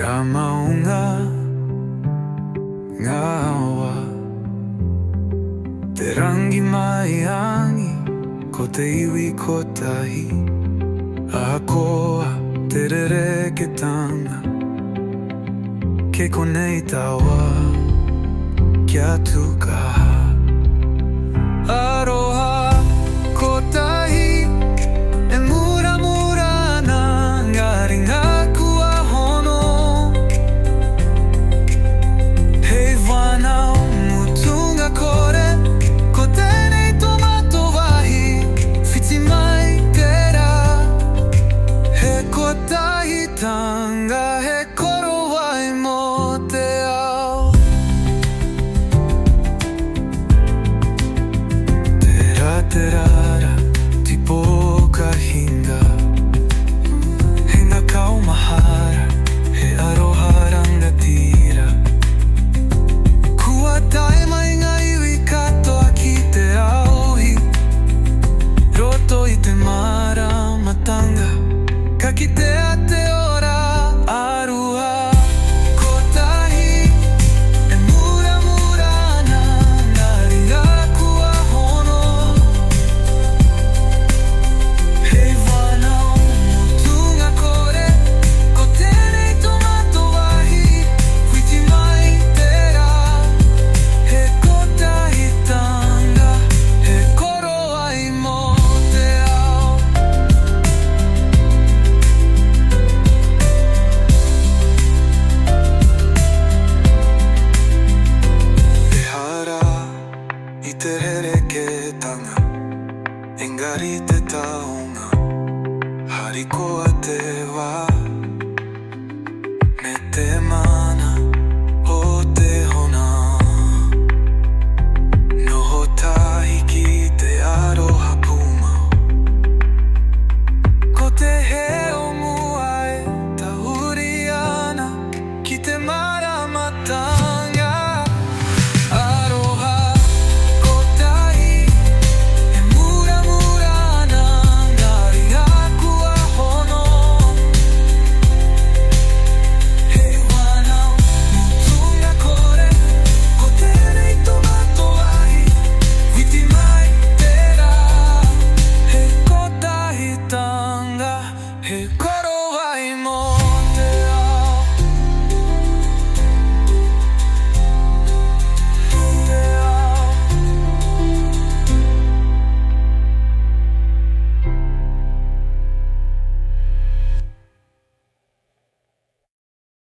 Ka maunga ngā awa, te rangi mai angi, ko te iwi kotahi. Ahakoa te rereketanga, ke konei taua, kia tukaha. Aroha Kotahi e muramura ana, ngā ringa kua hono. Hei Whānau mutunga kore, ko tēnei tomato wahi, whiti mai tērā. He Kotahitanga, he korowai mō te ao. Te rara, tipo ka hinga, he ngā kaumahara, he aroha rangatira. Kua tae mai ngā iwi katoa ki te auhi, roto i te maramatanga, ka kitea te ora. Aroha Kotahi e muramura ana, ngā ringa kua hono. Hei Whānau mutunga kore, ko tēnei tomato wahi, whiti mai tērā. He Kotahitanga, he korowai mō te ao. E hara i te rereketanga, engari te taonga, harikoa te wā, me te